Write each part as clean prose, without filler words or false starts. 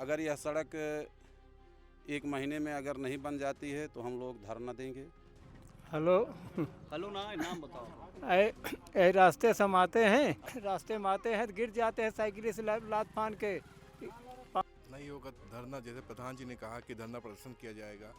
अगर यह सड़क 1 महीने में अगर नहीं बन जाती है तो हम लोग धरना देंगे। हेलो। हेलो ना, नाम बताओ। रास्ते से हम आते हैं, रास्ते में आते हैं तो गिर जाते हैं साइकिल से लात फान के। नहीं होगा धरना, जैसे प्रधान जी ने कहा कि धरना प्रदर्शन किया जाएगा।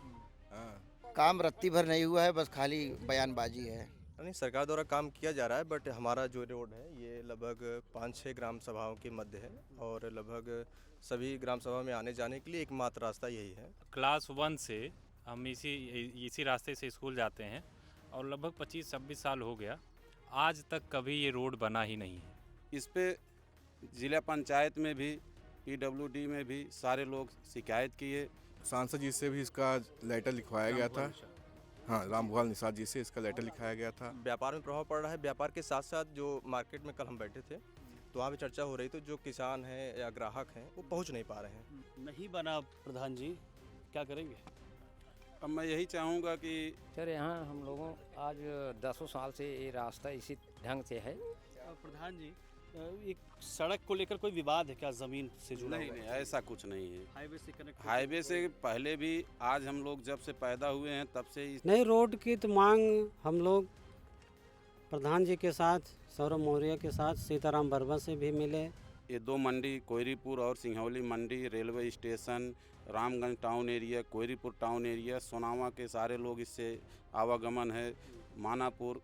हाँ, काम रत्ती भर नहीं हुआ है, बस खाली बयानबाजी है। नहीं, सरकार द्वारा काम किया जा रहा है, बट हमारा जो रोड है ये लगभग 5-6 ग्राम सभाओं के मध्य है और लगभग सभी ग्राम सभा में आने जाने के लिए एकमात्र रास्ता यही है। क्लास 1 से हम इसी रास्ते से स्कूल जाते हैं और लगभग 25-26 साल हो गया, आज तक कभी ये रोड बना ही नहीं है। इस पे जिला पंचायत में भी, PWD में भी सारे लोग शिकायत किए। सांसद जी से भी इसका लेटर लिखवाया गया था। हाँ, रामभुआल निषाद जी से इसका लेटर लिखाया गया था। व्यापार में प्रभाव पड़ रहा है। व्यापार के साथ साथ जो मार्केट में कल हम बैठे थे तो वहाँ पे चर्चा हो रही थी, जो किसान हैं या ग्राहक हैं वो पहुँच नहीं पा रहे हैं। नहीं बना प्रधान जी, क्या करेंगे? अब मैं यही चाहूँगा कि सर यहाँ हम लोगों आज 10 साल से ये रास्ता इसी ढंग से है। प्रधान जी, एक सड़क को लेकर कोई विवाद है क्या? जमीन से जुड़ा नहीं हुआ है? नहीं, ऐसा कुछ नहीं है। हाईवे से कनेक्ट? हाईवे से पहले भी, आज हम लोग जब से पैदा हुए हैं तब से नई रोड की तो मांग हम लोग प्रधान जी के साथ, सौरभ मौर्य के साथ, सीताराम वर्मा से भी मिले। ये 2 मंडी, कोयरीपुर और Singhauli Mandi, railway station, Ramganj town area, Koiripur town area, Sonawa के सारे लोग इससे आवागमन है, मानापुर।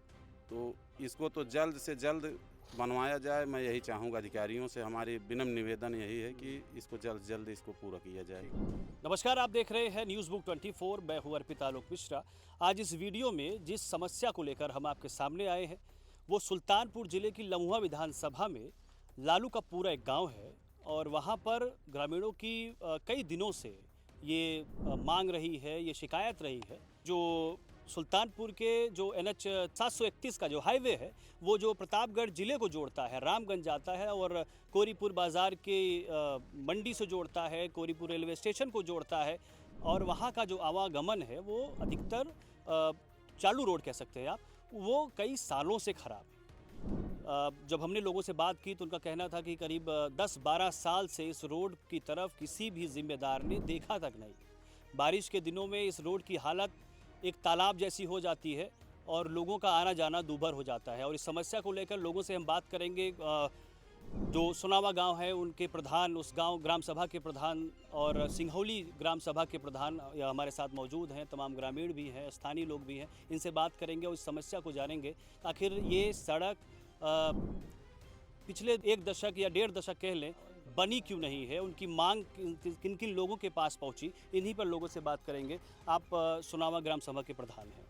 तो इसको तो जल्द से जल्द बनवाया जाए। मैं यही चाहूँगा अधिकारियों से, हमारी विनम्र निवेदन यही है कि इसको जल्द से जल्द इसको पूरा किया जाए। नमस्कार, आप देख रहे हैं न्यूज़ बुक 24। मैं हूँ अर्पित आलोक मिश्रा। आज इस वीडियो में जिस समस्या को लेकर हम आपके सामने आए हैं वो सुल्तानपुर जिले की लम्हुआ विधानसभा में लालू का पूरा एक गांव है और वहां पर ग्रामीणों की कई दिनों से ये मांग रही है, ये शिकायत रही है। जो सुल्तानपुर के जो NH 731 का जो हाईवे है वो जो प्रतापगढ़ ज़िले को जोड़ता है, रामगंज जाता है और कोरीपुर बाज़ार के मंडी से जोड़ता है, कोरीपुर रेलवे स्टेशन को जोड़ता है और वहाँ का जो आवागमन है वो अधिकतर चालू रोड कह सकते हैं आप, वो कई सालों से ख़राब है। जब हमने लोगों से बात की तो उनका कहना था कि करीब 10-12 साल से इस रोड की तरफ किसी भी जिम्मेदार ने देखा तक नहीं। बारिश के दिनों में इस रोड की हालत एक तालाब जैसी हो जाती है और लोगों का आना जाना दूभर हो जाता है। और इस समस्या को लेकर लोगों से हम बात करेंगे। जो सोनावा गांव है उनके प्रधान, उस गांव ग्राम सभा के प्रधान और सिंघौली ग्राम सभा के प्रधान हमारे साथ मौजूद हैं। तमाम ग्रामीण भी हैं, स्थानीय लोग भी हैं। इनसे बात करेंगे और इस समस्या को जानेंगे। आखिर ये सड़क पिछले 1 दशक या 1.5 दशक कह लें बनी क्यों नहीं है, उनकी मांग किन किन लोगों के पास पहुंची, इन्हीं पर लोगों से बात करेंगे। आप सोनावा ग्राम सभा के प्रधान हैं।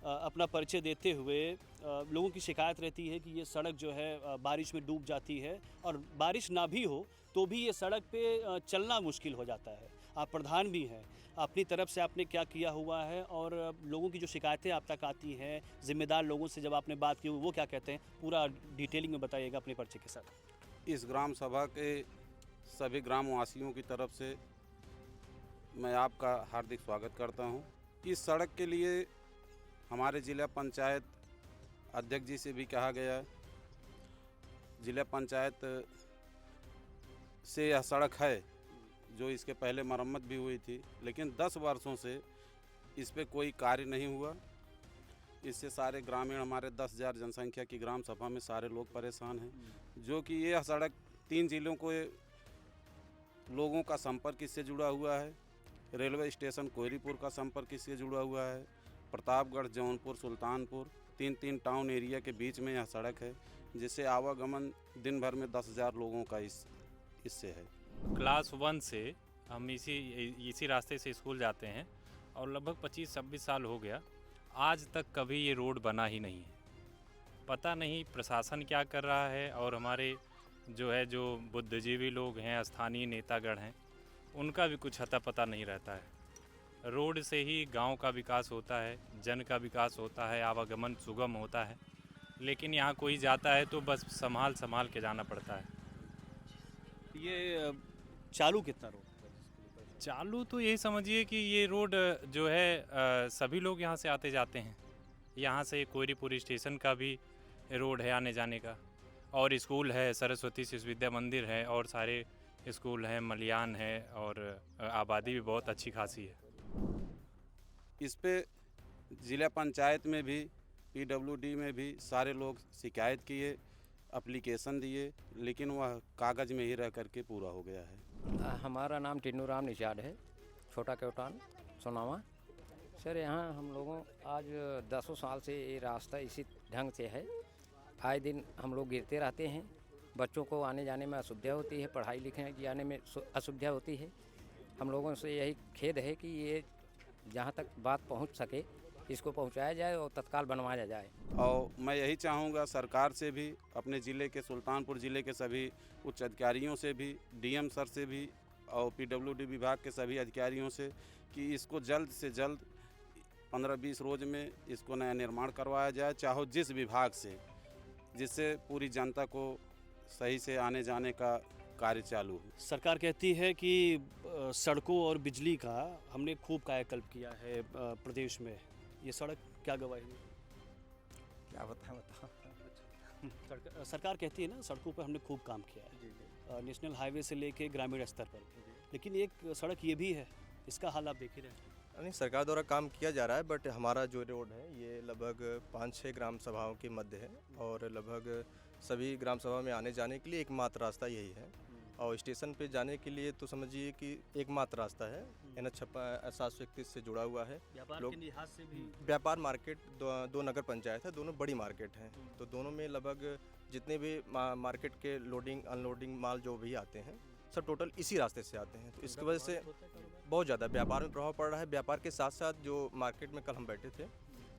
अपना परिचय देते हुए, लोगों की शिकायत रहती है कि ये सड़क जो है बारिश में डूब जाती है और बारिश ना भी हो तो भी ये सड़क पे चलना मुश्किल हो जाता है। आप प्रधान भी हैं, अपनी तरफ से आपने क्या किया हुआ है और लोगों की जो शिकायतें आप तक आती हैं, जिम्मेदार लोगों से जब आपने बात की वो क्या कहते हैं, पूरा डिटेलिंग में बताइएगा अपने परिचय के साथ। इस ग्राम सभा के सभी ग्रामवासियों की तरफ से मैं आपका हार्दिक स्वागत करता हूं। इस सड़क के लिए हमारे जिला पंचायत अध्यक्ष जी से भी कहा गया। जिला पंचायत से यह सड़क है जो इसके पहले मरम्मत भी हुई थी, लेकिन 10 वर्षों से इस पे कोई कार्य नहीं हुआ। इससे सारे ग्रामीण, हमारे 10,000 जनसंख्या की ग्राम सभा में सारे लोग परेशान हैं। जो कि यह सड़क 3 जिलों को लोगों का संपर्क इससे जुड़ा हुआ है। रेलवे स्टेशन कोयरीपुर का संपर्क इससे जुड़ा हुआ है। प्रतापगढ़, जौनपुर, सुल्तानपुर 3 टाउन एरिया के बीच में यह सड़क है, जिससे आवागमन दिन भर में 10,000 लोगों का इससे है। क्लास 1 से हम इसी रास्ते से स्कूल जाते हैं और लगभग 25-26 साल हो गया, आज तक कभी ये रोड बना ही नहीं है। पता नहीं प्रशासन क्या कर रहा है और हमारे जो बुद्धिजीवी लोग हैं, स्थानीय नेतागण हैं, उनका भी कुछ अता पता नहीं रहता है। रोड से ही गांव का विकास होता है, जन का विकास होता है, आवागमन सुगम होता है, लेकिन यहाँ कोई जाता है तो बस संभाल के जाना पड़ता है। ये चालू कितना रोड? चालू तो यही समझिए कि ये रोड जो है सभी लोग यहाँ से आते जाते हैं। यहाँ से कोयरीपुर स्टेशन का भी रोड है आने जाने का, और स्कूल है, सरस्वती शिशु विद्या मंदिर है, और सारे स्कूल हैं, मलियान है और आबादी भी बहुत अच्छी खासी है। इस पे ज़िला पंचायत में भी पीडब्ल्यूडी में भी सारे लोग शिकायत किए, एप्लीकेशन दिए, लेकिन वह कागज़ में ही रह करके पूरा हो गया है। हमारा नाम टिन्नू राम निषाद है, छोटा केवटान सोनावा। सर यहाँ हम लोगों आज 10 साल से ये रास्ता इसी ढंग से है। आए दिन हम लोग गिरते रहते हैं, बच्चों को आने जाने में असुविधा होती है, पढ़ाई लिखने जाने में असुविधा होती है। हम लोगों से यही खेद है कि ये जहाँ तक बात पहुँच सके इसको पहुँचाया जाए और तत्काल बनवाया जाए। और मैं यही चाहूँगा सरकार से भी, अपने ज़िले के सुल्तानपुर ज़िले के सभी उच्च अधिकारियों से भी, डीएम सर से भी और पीडब्ल्यूडी विभाग के सभी अधिकारियों से कि इसको जल्द से जल्द 15-20 रोज में इसको नया निर्माण करवाया जाए, चाहे जिस विभाग से, जिससे पूरी जनता को सही से आने जाने का कार्य चालू हो। सरकार कहती है कि सड़कों और बिजली का हमने खूब कायाकल्प किया है प्रदेश में। ये सड़क क्या गवाही है? क्या बताएं सरकार कहती है ना सड़कों पर हमने खूब काम किया है, नेशनल हाईवे से लेके ग्रामीण स्तर पर, लेकिन एक सड़क ये भी है, इसका हाल आप देख ही रहे हैं। नहीं, सरकार द्वारा काम किया जा रहा है, बट हमारा जो रोड है ये लगभग 5-6 ग्राम सभाओं के मध्य है और लगभग सभी ग्राम सभा में आने जाने के लिए एकमात्र रास्ता यही है। और स्टेशन पे जाने के लिए तो समझिए कि एकमात्र रास्ता है। NH 731 से जुड़ा हुआ है। व्यापार के लिहाज से भी व्यापार मार्केट दो नगर पंचायत है, दोनों बड़ी मार्केट हैं, तो दोनों में लगभग जितने भी मार्केट के लोडिंग अनलोडिंग माल जो भी आते हैं सब टोटल इसी रास्ते से आते हैं। तो इसकी वजह से बहुत ज़्यादा व्यापार में प्रभाव पड़ रहा है। व्यापार के साथ साथ जो मार्केट में कल हम बैठे थे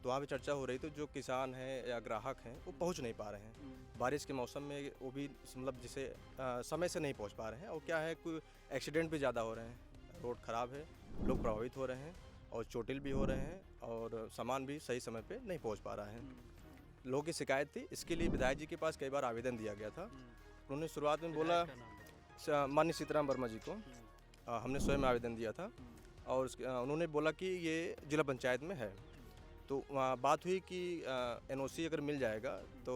तो वहाँ पे चर्चा हो रही थी, जो किसान हैं या ग्राहक हैं वो पहुँच नहीं पा रहे हैं बारिश के मौसम में, वो भी मतलब जिसे समय से नहीं पहुँच पा रहे हैं। और क्या है, कोई एक्सीडेंट भी ज़्यादा हो रहे हैं, रोड ख़राब है, लोग प्रभावित हो रहे हैं और चोटिल भी हो रहे हैं और सामान भी सही समय पे नहीं पहुँच पा रहा है। लोगों की शिकायत थी, इसके लिए विधायक जी के पास कई बार आवेदन दिया गया था। उन्होंने शुरुआत में बोला, माननीय सीताराम वर्मा जी को हमने स्वयं आवेदन दिया था और उन्होंने बोला कि ये जिला पंचायत में है। तो वहाँ बात हुई कि NOC अगर मिल जाएगा तो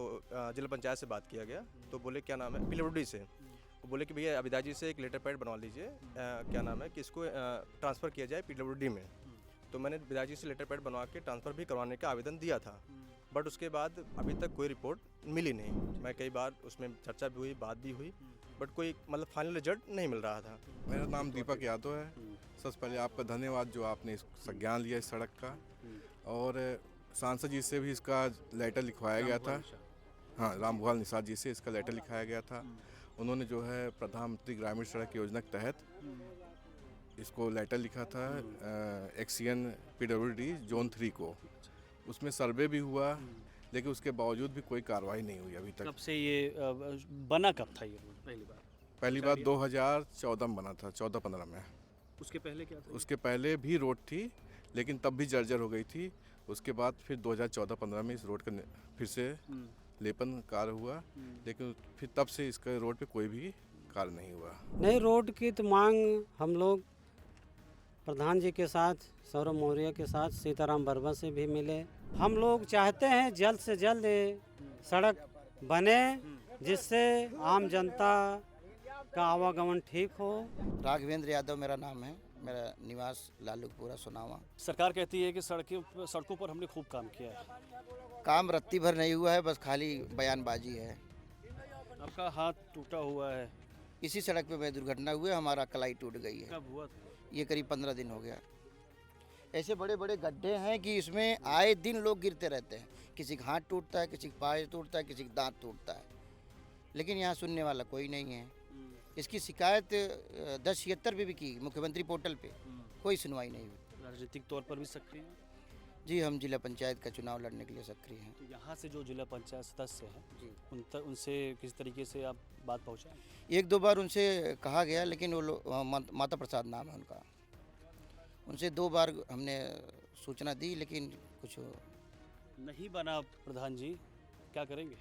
जिला पंचायत से बात किया गया, तो बोले क्या नाम है पीडब्ल्यूडी से, वो बोले कि भैया अविदा जी से एक लेटर पैड बनवा लीजिए, क्या नाम है कि इसको ट्रांसफ़र किया जाए पीडब्ल्यूडी में। तो मैंने विधायक जी से लेटर पैड बनवा के ट्रांसफ़र भी करवाने का आवेदन दिया था, बट उसके बाद अभी तक कोई रिपोर्ट मिली नहीं। मैं कई बार उसमें चर्चा भी हुई, बात भी हुई, बट कोई मतलब फाइनल रिजल्ट नहीं मिल रहा था। मेरा नाम दीपक यादव है। सबसे पहले आपका धन्यवाद जो आपने इस संज्ञान लिया इस सड़क का, और सांसद जी से भी इसका लेटर लिखवाया गया था। हाँ, रामभुवाल निषाद जी से इसका लेटर लिखाया गया था। उन्होंने जो है प्रधानमंत्री ग्रामीण सड़क योजना के तहत इसको लेटर लिखा था एक्सियन पीडब्ल्यूडी जोन 3 को। उसमें सर्वे भी हुआ, लेकिन उसके बावजूद भी कोई कार्रवाई नहीं हुई अभी तक। कब से ये बना, कब था ये रोड? पहली बार 2014 में बना था, 14-15 में। उसके पहले क्या था? उसके पहले भी रोड थी, लेकिन तब भी जर्जर हो गई थी। उसके बाद फिर 2014-15 में इस रोड का फिर से लेपन कार्य हुआ, लेकिन फिर तब से इसका रोड पे कोई भी कार्य नहीं हुआ। नई रोड की तो मांग हम लोग प्रधान जी के साथ, सौरभ मौर्य के साथ, सीताराम वर्मा से भी मिले। हम लोग चाहते हैं जल्द से जल्द सड़क बने, जिससे आम जनता का आवागमन ठीक हो। राघवेंद्र यादव मेरा नाम है, मेरा निवास लालूपुरा सोनावा। सरकार कहती है कि सड़कों पर हमने खूब काम किया है। काम रत्ती भर नहीं हुआ है, बस खाली बयानबाजी है। आपका हाथ टूटा हुआ है, इसी सड़क पे मैं दुर्घटना हुई, हमारा कलाई टूट गई है। कब हुआ था? ये करीब 15 दिन हो गया। ऐसे बड़े बड़े गड्ढे हैं कि इसमें आए दिन लोग गिरते रहते हैं। किसी का हाथ टूटता है, किसी का पाय टूटता है, किसी का दांत टूटता है, लेकिन यहाँ सुनने वाला कोई नहीं है। इसकी शिकायत 1076 पे भी की, मुख्यमंत्री पोर्टल पे, कोई सुनवाई नहीं हुई। राजनीतिक तौर पर भी सक्रिय हैं? जी, हम जिला पंचायत का चुनाव लड़ने के लिए सक्रिय हैं। तो यहाँ से जो जिला पंचायत सदस्य हैं जी, उनसे किस तरीके से आप बात पहुँचाएं? 1-2 बार उनसे कहा गया, लेकिन वो लोग, माता प्रसाद नाम है उनका, उनसे 2 बार हमने सूचना दी, लेकिन कुछ नहीं बना। प्रधान जी क्या करेंगे?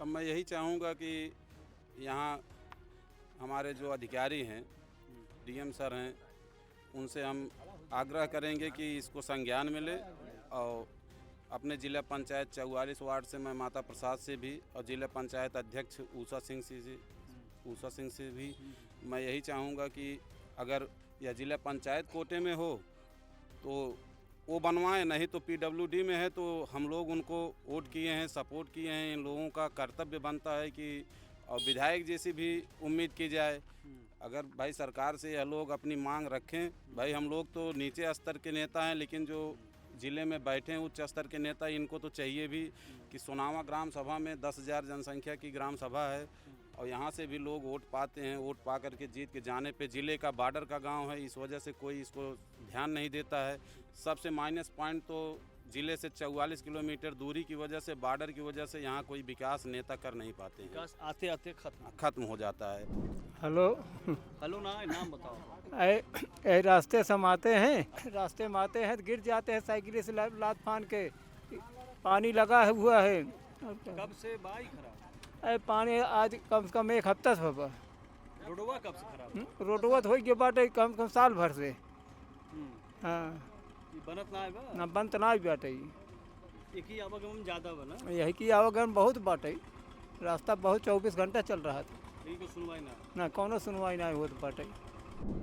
अब मैं यही चाहूँगा कि यहाँ हमारे जो अधिकारी हैं, डीएम सर हैं, उनसे हम आग्रह करेंगे कि इसको संज्ञान मिले। और अपने जिला पंचायत 44 वार्ड से मैं माता प्रसाद से भी और जिला पंचायत अध्यक्ष ऊषा सिंह से भी मैं यही चाहूँगा कि अगर यह जिला पंचायत कोटे में हो तो वो बनवाएं, नहीं तो पीडब्ल्यूडी में है तो हम लोग उनको वोट किए हैं, सपोर्ट किए हैं। इन लोगों का कर्तव्य बनता है कि और विधायक जैसी भी उम्मीद की जाए। अगर भाई सरकार से यह लोग अपनी मांग रखें, भाई हम लोग तो नीचे स्तर के नेता हैं, लेकिन जो ज़िले में बैठे हैं उच्च स्तर के नेता, इनको तो चाहिए भी कि सोनावा ग्राम सभा में 10,000 जनसंख्या की ग्राम सभा है और यहाँ से भी लोग वोट पाते हैं। वोट पा करके जीत के जाने पे ज़िले का बॉर्डर का गांव है, इस वजह से कोई इसको ध्यान नहीं देता है। सबसे माइनस पॉइंट तो ज़िले से 44 किलोमीटर दूरी की वजह से, बॉर्डर की वजह से यहाँ कोई विकास नेता कर नहीं पाते हैं, विकास आते आते खत्म हो जाता है। हेलो हेलो ना, नाम बताओ। ए रास्ते से हम आते हैं, रास्ते में आते हैं तो गिर जाते हैं साइकिल से लात फान के। पानी लगा हुआ है। कब से बाइक खराब? ए पानी आज कम से कम 1 हफ्ता से होगा। रोडवा कब से खराब? रोडवा तो हो गया बाटे कम से कम साल भर से। हाँ, ये बनत ना है बा? ना बनत ना बाटे। एक ही आवागमन ज़्यादा बना, यही की आवागमन बहुत बाटे। रास्ता बहुत 24 घंटा चल रहा था, यही को सुनवाई ना कोनो सुनवाई ना होत बाटे।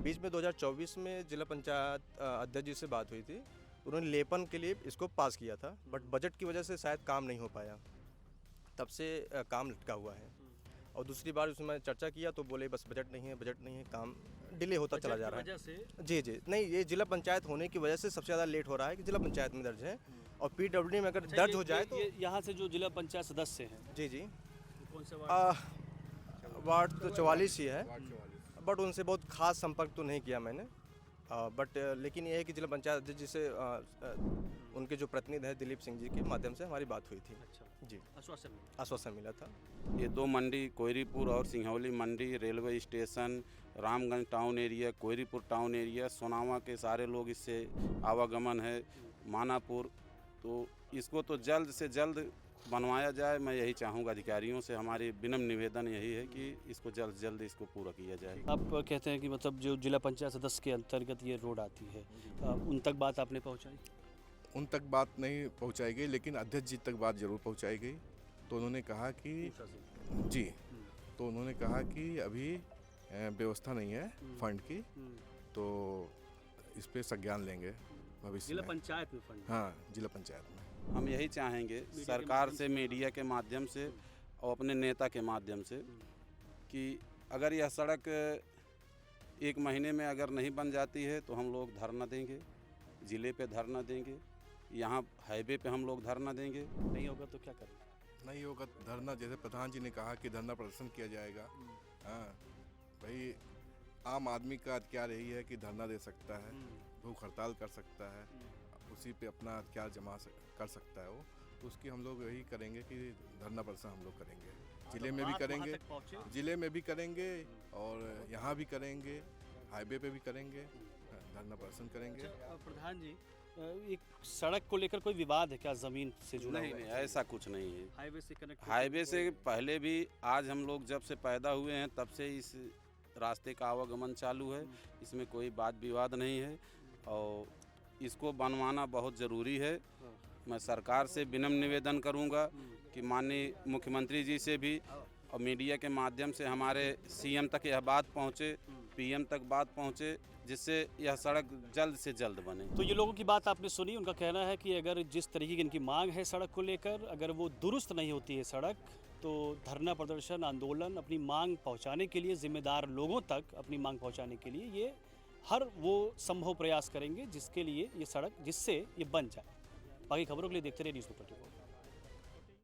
बीच में 2024 में जिला पंचायत अध्यक्ष जी से बात हुई थी, उन्होंने लेपन के लिए इसको पास किया था, बट बजट की वजह से शायद काम नहीं हो पाया, तब से काम लटका हुआ है। और दूसरी बार उसमें चर्चा किया तो बोले बस बजट नहीं है, बजट नहीं है, काम डिले होता चला जा रहा है। जी नहीं, ये जिला पंचायत होने की वजह से सबसे ज़्यादा लेट हो रहा है कि जिला पंचायत में दर्ज है, और पीडब्ल्यूडी में अगर दर्ज हो जाए तो यहाँ से जो जिला पंचायत सदस्य हैं, जी कौन से वार्ड? वार्ड तो 44 ही है, बट उनसे बहुत खास संपर्क तो नहीं किया मैंने। बट लेकिन ये है कि जिला पंचायत अध्यक्ष जी से उनके जो प्रतिनिधि हैं दिलीप सिंह जी के माध्यम से हमारी बात हुई थी। अच्छा जी, आश्वासन मिला था। ये 2 मंडी, कोयरीपुर और Sinhauli Mandi, railway station, Ramganj town area, Koiripur town area, Sonawa के सारे लोग इससे आवागमन है, मानापुर, तो इसको तो जल्द से जल्द बनवाया जाए। मैं यही चाहूँगा अधिकारियों से, हमारी विनम्र निवेदन यही है कि इसको जल्द से जल्द इसको पूरा किया जाए। आप कहते हैं कि मतलब जो जिला पंचायत सदस्य के अंतर्गत ये रोड आती है, उन तक बात आपने पहुँचाई? उन तक बात नहीं पहुंचाई गई, लेकिन अध्यक्ष जी तक बात जरूर पहुंचाई गई। तो उन्होंने कहा कि जी, तो उन्होंने कहा कि अभी व्यवस्था नहीं है फंड की, तो इस पे संज्ञान लेंगे भविष्य जिला में। पंचायत में फंड? हाँ, जिला पंचायत में। हम यही चाहेंगे सरकार से, मीडिया के माध्यम से और अपने नेता के माध्यम से कि अगर यह सड़क 1 महीने में अगर नहीं बन जाती है तो हम लोग धरना देंगे, ज़िले पे धरना देंगे, यहाँ हाईवे पे हम लोग धरना देंगे। नहीं होगा तो क्या करेंगे? नहीं होगा धरना, जैसे प्रधान जी ने कहा कि धरना प्रदर्शन किया जाएगा। हाँ भाई, आम आदमी का अधिकार यही है कि धरना दे सकता है, भूख हड़ताल कर सकता है, उसी पे अपना अधिकार कर सकता है वो, तो उसकी हम लोग यही करेंगे कि धरना प्रदर्शन हम लोग करेंगे, ज़िले में भी करेंगे, ज़िले में भी करेंगे और यहाँ भी करेंगे, हाईवे पे भी करेंगे, धरना प्रदर्शन करेंगे। प्रधान जी, एक सड़क को लेकर कोई विवाद है क्या? ज़मीन से जुड़ा? नहीं, ऐसा कुछ नहीं है। हाईवे से कनेक्ट? हाईवे से पहले भी, आज हम लोग जब से पैदा हुए हैं तब से इस रास्ते का आवागमन चालू है, इसमें कोई वाद विवाद नहीं है और इसको बनवाना बहुत ज़रूरी है। मैं सरकार से विनम्र निवेदन करूंगा कि माननीय मुख्यमंत्री जी से भी और मीडिया के माध्यम से हमारे सीएम तक यह बात पहुंचे, पीएम तक बात पहुंचे, जिससे यह सड़क जल्द से जल्द बने। तो ये लोगों की बात आपने सुनी, उनका कहना है कि अगर जिस तरीके की इनकी मांग है सड़क को लेकर, अगर वो दुरुस्त नहीं होती है सड़क, तो धरना प्रदर्शन, आंदोलन, अपनी मांग पहुंचाने के लिए, जिम्मेदार लोगों तक अपनी मांग पहुंचाने के लिए ये हर वो संभव प्रयास करेंगे जिसके लिए ये सड़क, जिससे ये बन जाए। बाकी खबरों के लिए देखते रहिए न्यूज़ 24।